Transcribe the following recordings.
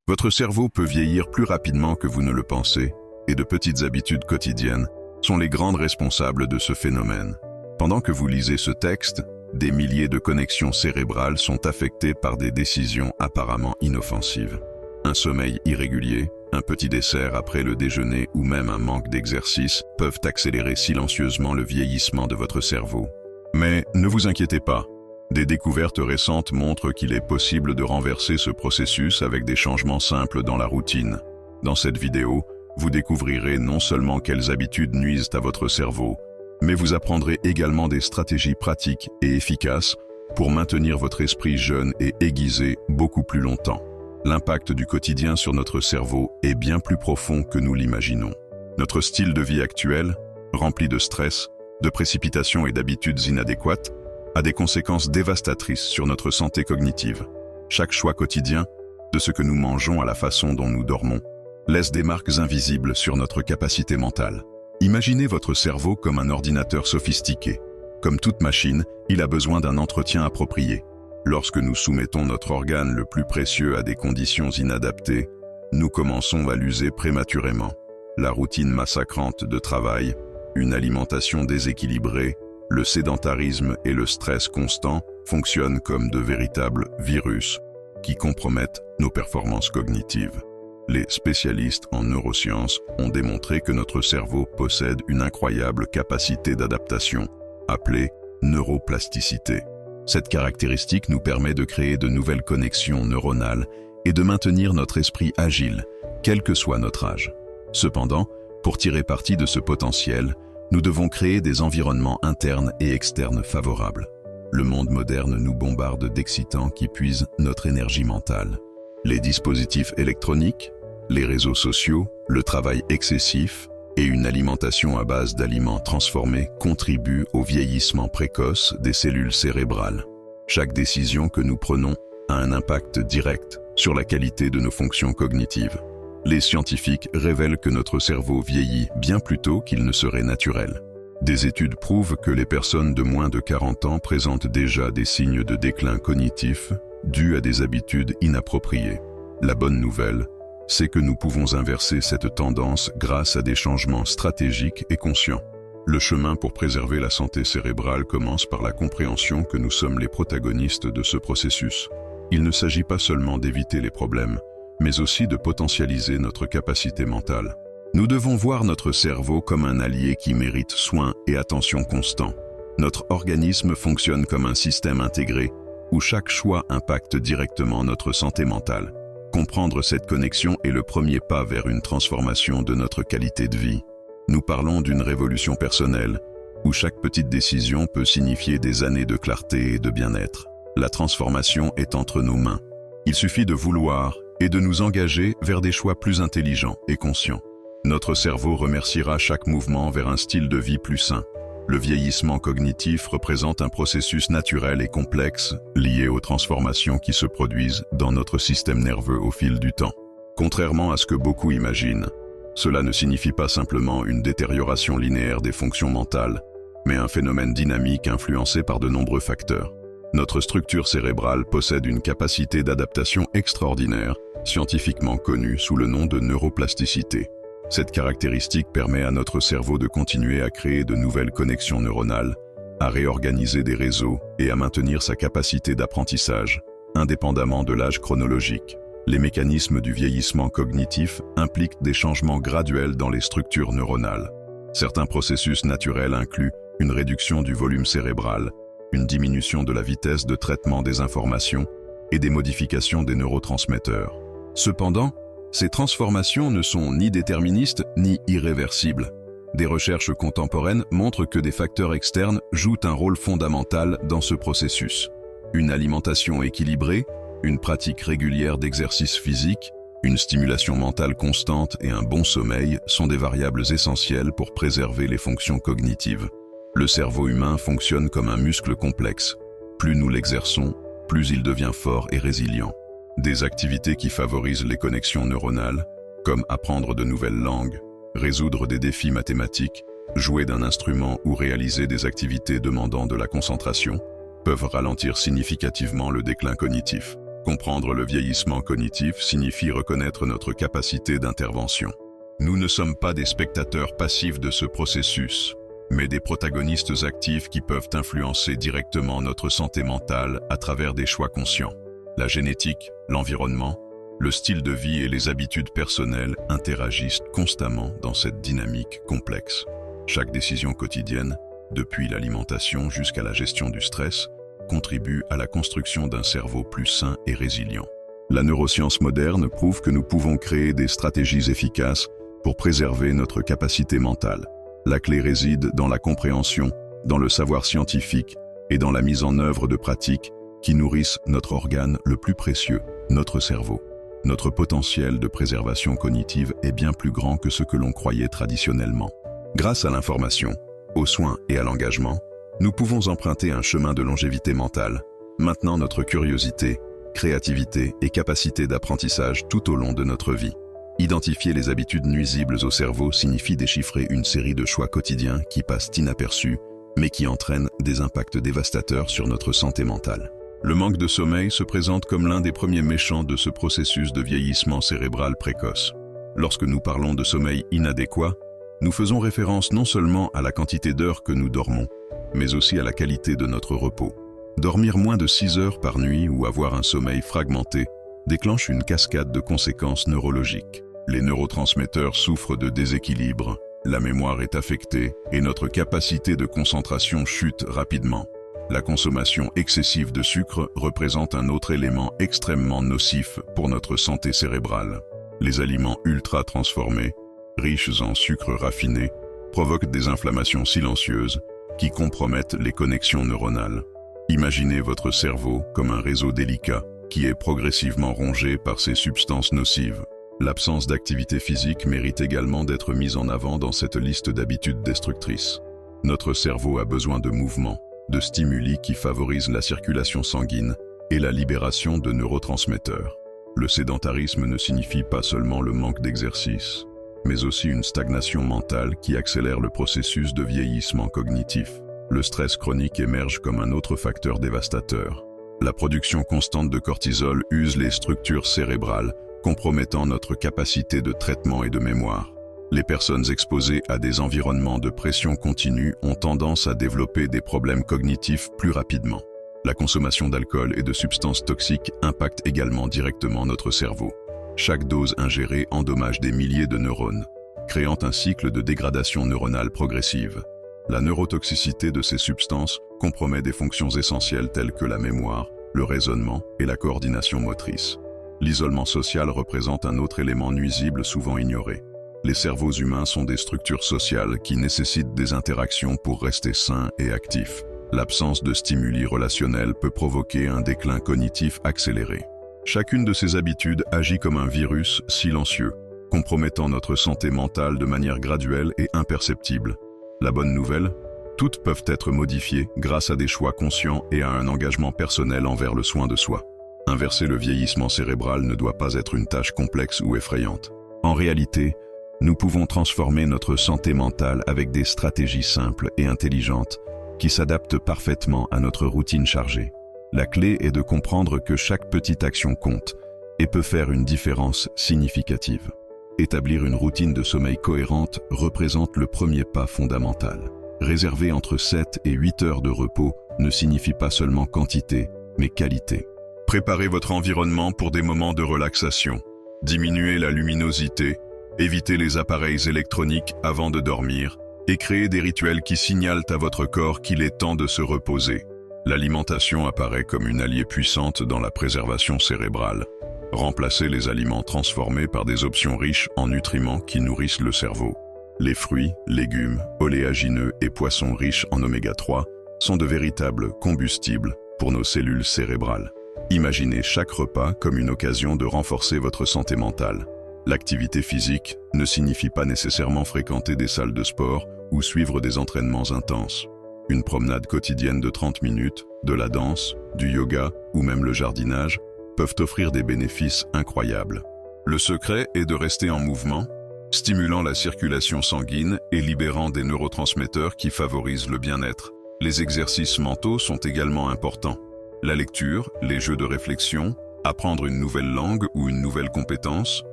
Votre cerveau peut vieillir plus rapidement que vous ne le pensez, et de petites habitudes quotidiennes sont les grandes responsables de ce phénomène. Pendant que vous lisez ce texte, des milliers de connexions cérébrales sont affectées par des décisions apparemment inoffensives. Un sommeil irrégulier, un petit dessert après le déjeuner ou même un manque d'exercice peuvent accélérer silencieusement le vieillissement de votre cerveau. Mais ne vous inquiétez pas. Des découvertes récentes montrent qu'il est possible de renverser ce processus avec des changements simples dans la routine. Dans cette vidéo, vous découvrirez non seulement quelles habitudes nuisent à votre cerveau, mais vous apprendrez également des stratégies pratiques et efficaces pour maintenir votre esprit jeune et aiguisé beaucoup plus longtemps. L'impact du quotidien sur notre cerveau est bien plus profond que nous l'imaginons. Notre style de vie actuel, rempli de stress, de précipitations et d'habitudes inadéquates, a des conséquences dévastatrices sur notre santé cognitive. Chaque choix quotidien, de ce que nous mangeons à la façon dont nous dormons, laisse des marques invisibles sur notre capacité mentale. Imaginez votre cerveau comme un ordinateur sophistiqué. Comme toute machine, il a besoin d'un entretien approprié. Lorsque nous soumettons notre organe le plus précieux à des conditions inadaptées, nous commençons à l'user prématurément. La routine massacrante de travail, une alimentation déséquilibrée, le sédentarisme et le stress constant fonctionnent comme de véritables virus qui compromettent nos performances cognitives. Les spécialistes en neurosciences ont démontré que notre cerveau possède une incroyable capacité d'adaptation, appelée neuroplasticité. Cette caractéristique nous permet de créer de nouvelles connexions neuronales et de maintenir notre esprit agile, quel que soit notre âge. Cependant, pour tirer parti de ce potentiel, nous devons créer des environnements internes et externes favorables. Le monde moderne nous bombarde d'excitants qui puisent notre énergie mentale. Les dispositifs électroniques, les réseaux sociaux, le travail excessif et une alimentation à base d'aliments transformés contribuent au vieillissement précoce des cellules cérébrales. Chaque décision que nous prenons a un impact direct sur la qualité de nos fonctions cognitives. Les scientifiques révèlent que notre cerveau vieillit bien plus tôt qu'il ne serait naturel. Des études prouvent que les personnes de moins de 40 ans présentent déjà des signes de déclin cognitif dus à des habitudes inappropriées. La bonne nouvelle, c'est que nous pouvons inverser cette tendance grâce à des changements stratégiques et conscients. Le chemin pour préserver la santé cérébrale commence par la compréhension que nous sommes les protagonistes de ce processus. Il ne s'agit pas seulement d'éviter les problèmes, mais aussi de potentialiser notre capacité mentale. Nous devons voir notre cerveau comme un allié qui mérite soin et attention constant. Notre organisme fonctionne comme un système intégré où chaque choix impacte directement notre santé mentale. Comprendre cette connexion est le premier pas vers une transformation de notre qualité de vie. Nous parlons d'une révolution personnelle où chaque petite décision peut signifier des années de clarté et de bien-être. La transformation est entre nos mains. Il suffit de vouloir et de nous engager vers des choix plus intelligents et conscients. Notre cerveau remerciera chaque mouvement vers un style de vie plus sain. Le vieillissement cognitif représente un processus naturel et complexe lié aux transformations qui se produisent dans notre système nerveux au fil du temps. Contrairement à ce que beaucoup imaginent, cela ne signifie pas simplement une détérioration linéaire des fonctions mentales, mais un phénomène dynamique influencé par de nombreux facteurs. Notre structure cérébrale possède une capacité d'adaptation extraordinaire, scientifiquement connue sous le nom de neuroplasticité. Cette caractéristique permet à notre cerveau de continuer à créer de nouvelles connexions neuronales, à réorganiser des réseaux et à maintenir sa capacité d'apprentissage, indépendamment de l'âge chronologique. Les mécanismes du vieillissement cognitif impliquent des changements graduels dans les structures neuronales. Certains processus naturels incluent une réduction du volume cérébral, une diminution de la vitesse de traitement des informations et des modifications des neurotransmetteurs. Cependant, ces transformations ne sont ni déterministes ni irréversibles. Des recherches contemporaines montrent que des facteurs externes jouent un rôle fondamental dans ce processus. Une alimentation équilibrée, une pratique régulière d'exercice physique, une stimulation mentale constante et un bon sommeil sont des variables essentielles pour préserver les fonctions cognitives. Le cerveau humain fonctionne comme un muscle complexe. Plus nous l'exerçons, plus il devient fort et résilient. Des activités qui favorisent les connexions neuronales, comme apprendre de nouvelles langues, résoudre des défis mathématiques, jouer d'un instrument ou réaliser des activités demandant de la concentration, peuvent ralentir significativement le déclin cognitif. Comprendre le vieillissement cognitif signifie reconnaître notre capacité d'intervention. Nous ne sommes pas des spectateurs passifs de ce processus, mais des protagonistes actifs qui peuvent influencer directement notre santé mentale à travers des choix conscients. La génétique, l'environnement, le style de vie et les habitudes personnelles interagissent constamment dans cette dynamique complexe. Chaque décision quotidienne, depuis l'alimentation jusqu'à la gestion du stress, contribue à la construction d'un cerveau plus sain et résilient. La neuroscience moderne prouve que nous pouvons créer des stratégies efficaces pour préserver notre capacité mentale. La clé réside dans la compréhension, dans le savoir scientifique et dans la mise en œuvre de pratiques qui nourrissent notre organe le plus précieux, notre cerveau. Notre potentiel de préservation cognitive est bien plus grand que ce que l'on croyait traditionnellement. Grâce à l'information, aux soins et à l'engagement, nous pouvons emprunter un chemin de longévité mentale, maintenant notre curiosité, créativité et capacité d'apprentissage tout au long de notre vie. Identifier les habitudes nuisibles au cerveau signifie déchiffrer une série de choix quotidiens qui passent inaperçus, mais qui entraînent des impacts dévastateurs sur notre santé mentale. Le manque de sommeil se présente comme l'un des premiers méchants de ce processus de vieillissement cérébral précoce. Lorsque nous parlons de sommeil inadéquat, nous faisons référence non seulement à la quantité d'heures que nous dormons, mais aussi à la qualité de notre repos. Dormir moins de 6 heures par nuit ou avoir un sommeil fragmenté déclenche une cascade de conséquences neurologiques. Les neurotransmetteurs souffrent de déséquilibre, la mémoire est affectée et notre capacité de concentration chute rapidement. La consommation excessive de sucre représente un autre élément extrêmement nocif pour notre santé cérébrale. Les aliments ultra transformés, riches en sucre raffiné, provoquent des inflammations silencieuses qui compromettent les connexions neuronales. Imaginez votre cerveau comme un réseau délicat qui est progressivement rongé par ces substances nocives. L'absence d'activité physique mérite également d'être mise en avant dans cette liste d'habitudes destructrices. Notre cerveau a besoin de mouvement, de stimuli qui favorisent la circulation sanguine et la libération de neurotransmetteurs. Le sédentarisme ne signifie pas seulement le manque d'exercice, mais aussi une stagnation mentale qui accélère le processus de vieillissement cognitif. Le stress chronique émerge comme un autre facteur dévastateur. La production constante de cortisol use les structures cérébrales, compromettant notre capacité de traitement et de mémoire. Les personnes exposées à des environnements de pression continue ont tendance à développer des problèmes cognitifs plus rapidement. La consommation d'alcool et de substances toxiques impacte également directement notre cerveau. Chaque dose ingérée endommage des milliers de neurones, créant un cycle de dégradation neuronale progressive. La neurotoxicité de ces substances compromet des fonctions essentielles telles que la mémoire, le raisonnement et la coordination motrice. L'isolement social représente un autre élément nuisible souvent ignoré. Les cerveaux humains sont des structures sociales qui nécessitent des interactions pour rester sains et actifs. L'absence de stimuli relationnels peut provoquer un déclin cognitif accéléré. Chacune de ces habitudes agit comme un virus silencieux, compromettant notre santé mentale de manière graduelle et imperceptible. La bonne nouvelle, toutes peuvent être modifiées grâce à des choix conscients et à un engagement personnel envers le soin de soi. Inverser le vieillissement cérébral ne doit pas être une tâche complexe ou effrayante. En réalité, nous pouvons transformer notre santé mentale avec des stratégies simples et intelligentes qui s'adaptent parfaitement à notre routine chargée. La clé est de comprendre que chaque petite action compte et peut faire une différence significative. Établir une routine de sommeil cohérente représente le premier pas fondamental. Réserver entre 7 et 8 heures de repos ne signifie pas seulement quantité, mais qualité. Préparez votre environnement pour des moments de relaxation. Diminuez la luminosité, évitez les appareils électroniques avant de dormir et créez des rituels qui signalent à votre corps qu'il est temps de se reposer. L'alimentation apparaît comme une alliée puissante dans la préservation cérébrale. Remplacez les aliments transformés par des options riches en nutriments qui nourrissent le cerveau. Les fruits, légumes, oléagineux et poissons riches en oméga 3 sont de véritables combustibles pour nos cellules cérébrales. Imaginez chaque repas comme une occasion de renforcer votre santé mentale. L'activité physique ne signifie pas nécessairement fréquenter des salles de sport ou suivre des entraînements intenses. Une promenade quotidienne de 30 minutes, de la danse, du yoga ou même le jardinage peuvent offrir des bénéfices incroyables. Le secret est de rester en mouvement, stimulant la circulation sanguine et libérant des neurotransmetteurs qui favorisent le bien-être. Les exercices mentaux sont également importants. La lecture, les jeux de réflexion Apprendre une nouvelle langue ou une nouvelle compétence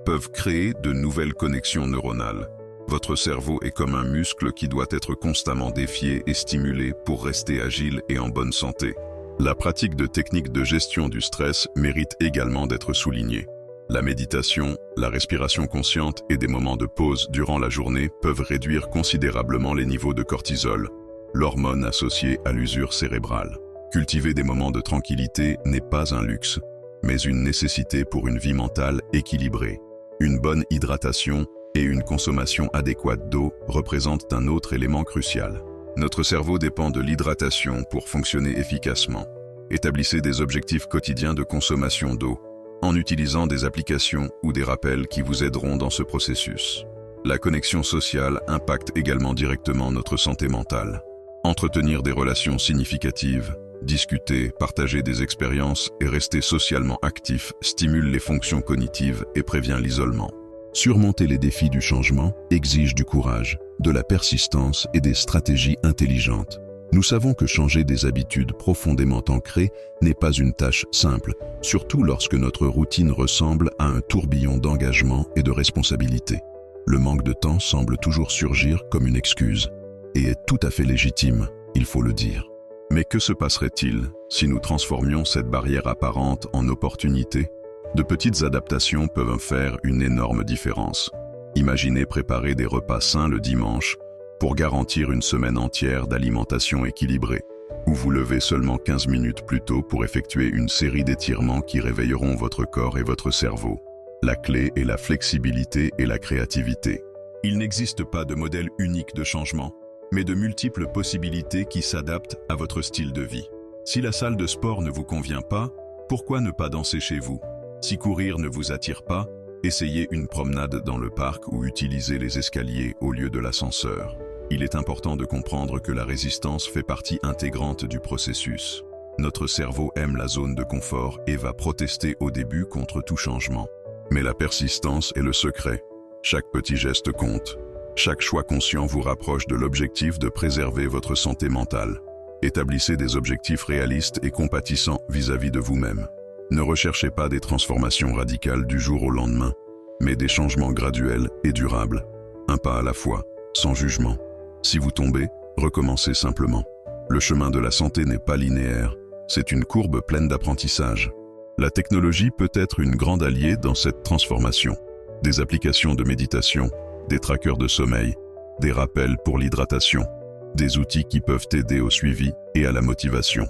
peuvent créer de nouvelles connexions neuronales. Votre cerveau est comme un muscle qui doit être constamment défié et stimulé pour rester agile et en bonne santé. La pratique de techniques de gestion du stress mérite également d'être soulignée. La méditation, la respiration consciente et des moments de pause durant la journée peuvent réduire considérablement les niveaux de cortisol, l'hormone associée à l'usure cérébrale. Cultiver des moments de tranquillité n'est pas un luxe, mais une nécessité pour une vie mentale équilibrée. Une bonne hydratation et une consommation adéquate d'eau représentent un autre élément crucial. Notre cerveau dépend de l'hydratation pour fonctionner efficacement. Établissez des objectifs quotidiens de consommation d'eau, en utilisant des applications ou des rappels qui vous aideront dans ce processus. La connexion sociale impacte également directement notre santé mentale. Entretenir des relations significatives, discuter, partager des expériences et rester socialement actif stimule les fonctions cognitives et prévient l'isolement. Surmonter les défis du changement exige du courage, de la persistance et des stratégies intelligentes. Nous savons que changer des habitudes profondément ancrées n'est pas une tâche simple, surtout lorsque notre routine ressemble à un tourbillon d'engagement et de responsabilité. Le manque de temps semble toujours surgir comme une excuse, et est tout à fait légitime, il faut le dire. Mais que se passerait-il si nous transformions cette barrière apparente en opportunité ? De petites adaptations peuvent faire une énorme différence. Imaginez préparer des repas sains le dimanche pour garantir une semaine entière d'alimentation équilibrée, ou vous levez seulement 15 minutes plus tôt pour effectuer une série d'étirements qui réveilleront votre corps et votre cerveau. La clé est la flexibilité et la créativité. Il n'existe pas de modèle unique de changement, mais de multiples possibilités qui s'adaptent à votre style de vie. Si la salle de sport ne vous convient pas, pourquoi ne pas danser chez vous ? Si courir ne vous attire pas, essayez une promenade dans le parc ou utilisez les escaliers au lieu de l'ascenseur. Il est important de comprendre que la résistance fait partie intégrante du processus. Notre cerveau aime la zone de confort et va protester au début contre tout changement. Mais la persistance est le secret. Chaque petit geste compte. Chaque choix conscient vous rapproche de l'objectif de préserver votre santé mentale. Établissez des objectifs réalistes et compatissants vis-à-vis de vous-même. Ne recherchez pas des transformations radicales du jour au lendemain, mais des changements graduels et durables. Un pas à la fois, sans jugement. Si vous tombez, recommencez simplement. Le chemin de la santé n'est pas linéaire, c'est une courbe pleine d'apprentissage. La technologie peut être une grande alliée dans cette transformation. Des applications de méditation, des trackers de sommeil, des rappels pour l'hydratation, des outils qui peuvent aider au suivi et à la motivation.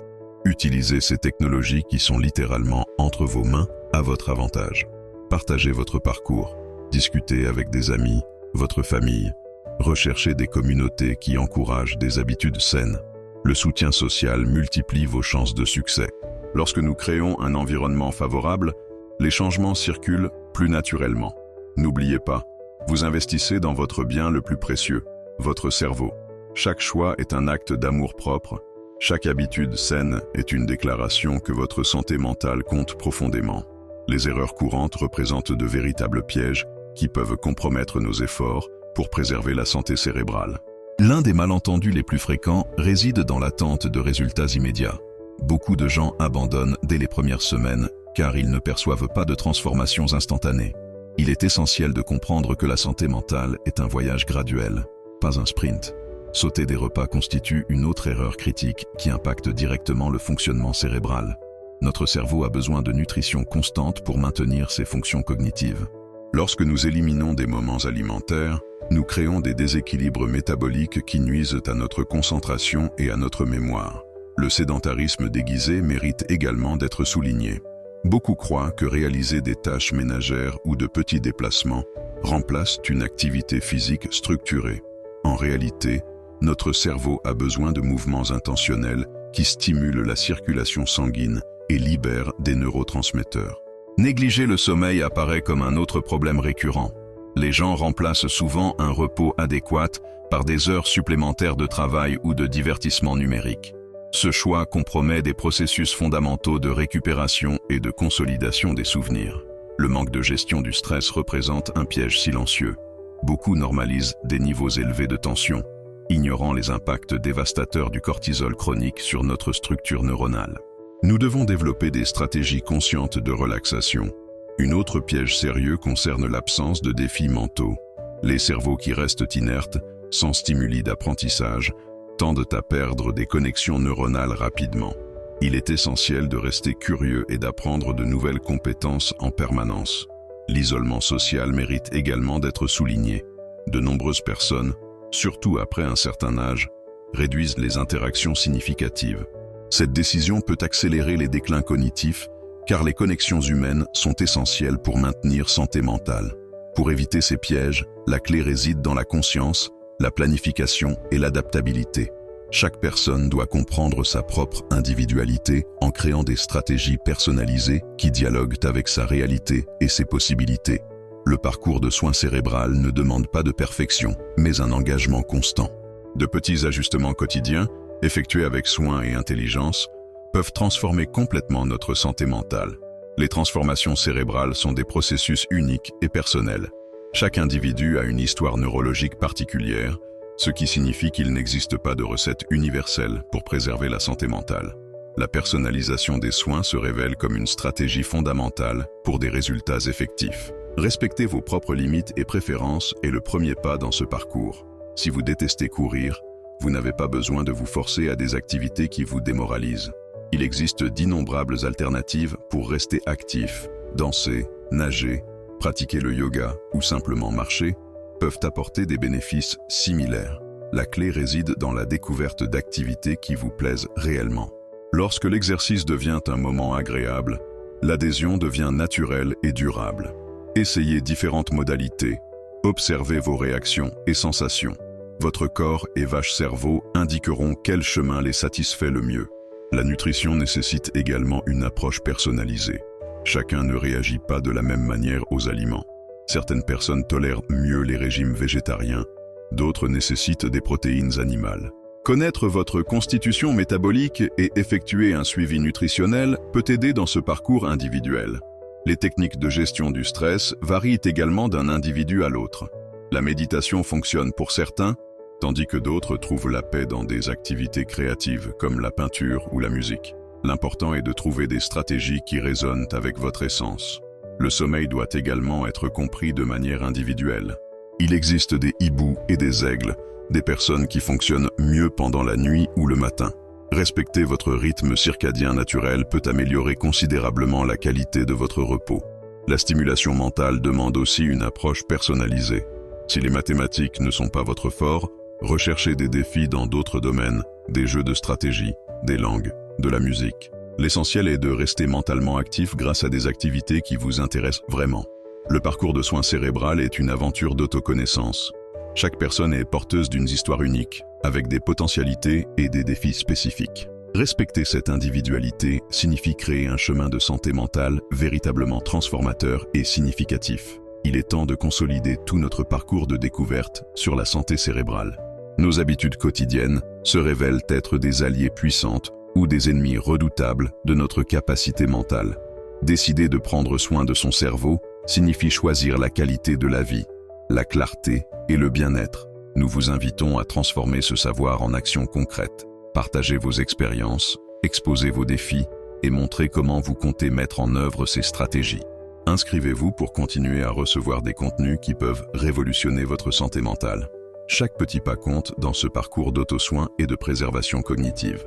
Utilisez ces technologies qui sont littéralement entre vos mains à votre avantage. Partagez votre parcours, discutez avec des amis, votre famille. Recherchez des communautés qui encouragent des habitudes saines. Le soutien social multiplie vos chances de succès. Lorsque nous créons un environnement favorable, les changements circulent plus naturellement. N'oubliez pas, vous investissez dans votre bien le plus précieux, votre cerveau. Chaque choix est un acte d'amour-propre. Chaque habitude saine est une déclaration que votre santé mentale compte profondément. Les erreurs courantes représentent de véritables pièges qui peuvent compromettre nos efforts pour préserver la santé cérébrale. L'un des malentendus les plus fréquents réside dans l'attente de résultats immédiats. Beaucoup de gens abandonnent dès les premières semaines car ils ne perçoivent pas de transformations instantanées. Il est essentiel de comprendre que la santé mentale est un voyage graduel, pas un sprint. Sauter des repas constitue une autre erreur critique qui impacte directement le fonctionnement cérébral. Notre cerveau a besoin de nutrition constante pour maintenir ses fonctions cognitives. Lorsque nous éliminons des moments alimentaires, nous créons des déséquilibres métaboliques qui nuisent à notre concentration et à notre mémoire. Le sédentarisme déguisé mérite également d'être souligné. Beaucoup croient que réaliser des tâches ménagères ou de petits déplacements remplacent une activité physique structurée. En réalité, notre cerveau a besoin de mouvements intentionnels qui stimulent la circulation sanguine et libèrent des neurotransmetteurs. Négliger le sommeil apparaît comme un autre problème récurrent. Les gens remplacent souvent un repos adéquat par des heures supplémentaires de travail ou de divertissement numérique. Ce choix compromet des processus fondamentaux de récupération et de consolidation des souvenirs. Le manque de gestion du stress représente un piège silencieux. Beaucoup normalisent des niveaux élevés de tension, ignorant les impacts dévastateurs du cortisol chronique sur notre structure neuronale. Nous devons développer des stratégies conscientes de relaxation. Une autre piège sérieux concerne l'absence de défis mentaux. Les cerveaux qui restent inertes, sans stimuli d'apprentissage, tendent à perdre des connexions neuronales rapidement. Il est essentiel de rester curieux et d'apprendre de nouvelles compétences en permanence. L'isolement social mérite également d'être souligné. De nombreuses personnes, surtout après un certain âge, réduisent les interactions significatives. Cette décision peut accélérer les déclins cognitifs, car les connexions humaines sont essentielles pour maintenir santé mentale. Pour éviter ces pièges, la clé réside dans la conscience, la planification et l'adaptabilité. Chaque personne doit comprendre sa propre individualité en créant des stratégies personnalisées qui dialoguent avec sa réalité et ses possibilités. Le parcours de soins cérébral ne demande pas de perfection, mais un engagement constant. De petits ajustements quotidiens, effectués avec soin et intelligence, peuvent transformer complètement notre santé mentale. Les transformations cérébrales sont des processus uniques et personnels. Chaque individu a une histoire neurologique particulière, ce qui signifie qu'il n'existe pas de recette universelle pour préserver la santé mentale. La personnalisation des soins se révèle comme une stratégie fondamentale pour des résultats effectifs. Respecter vos propres limites et préférences est le premier pas dans ce parcours. Si vous détestez courir, vous n'avez pas besoin de vous forcer à des activités qui vous démoralisent. Il existe d'innombrables alternatives pour rester actif. Danser, nager, pratiquer le yoga ou simplement marcher peuvent apporter des bénéfices similaires. La clé réside dans la découverte d'activités qui vous plaisent réellement. Lorsque l'exercice devient un moment agréable, l'adhésion devient naturelle et durable. Essayez différentes modalités. Observez vos réactions et sensations. Votre corps et vache cerveau indiqueront quel chemin les satisfait le mieux. La nutrition nécessite également une approche personnalisée. Chacun ne réagit pas de la même manière aux aliments. Certaines personnes tolèrent mieux les régimes végétariens, d'autres nécessitent des protéines animales. Connaître votre constitution métabolique et effectuer un suivi nutritionnel peut aider dans ce parcours individuel. Les techniques de gestion du stress varient également d'un individu à l'autre. La méditation fonctionne pour certains, tandis que d'autres trouvent la paix dans des activités créatives comme la peinture ou la musique. L'important est de trouver des stratégies qui résonnent avec votre essence. Le sommeil doit également être compris de manière individuelle. Il existe des hiboux et des aigles, des personnes qui fonctionnent mieux pendant la nuit ou le matin. Respecter votre rythme circadien naturel peut améliorer considérablement la qualité de votre repos. La stimulation mentale demande aussi une approche personnalisée. Si les mathématiques ne sont pas votre fort, recherchez des défis dans d'autres domaines, des jeux de stratégie, des langues, de la musique. L'essentiel est de rester mentalement actif grâce à des activités qui vous intéressent vraiment. Le parcours de soins cérébral est une aventure d'autoconnaissance. Chaque personne est porteuse d'une histoire unique, avec des potentialités et des défis spécifiques. Respecter cette individualité signifie créer un chemin de santé mentale véritablement transformateur et significatif. Il est temps de consolider tout notre parcours de découverte sur la santé cérébrale. Nos habitudes quotidiennes se révèlent être des alliés puissantes ou des ennemis redoutables de notre capacité mentale. Décider de prendre soin de son cerveau signifie choisir la qualité de la vie, la clarté et le bien-être. Nous vous invitons à transformer ce savoir en actions concrètes. Partagez vos expériences, exposez vos défis et montrez comment vous comptez mettre en œuvre ces stratégies. Inscrivez-vous pour continuer à recevoir des contenus qui peuvent révolutionner votre santé mentale. Chaque petit pas compte dans ce parcours d'auto-soin et de préservation cognitive.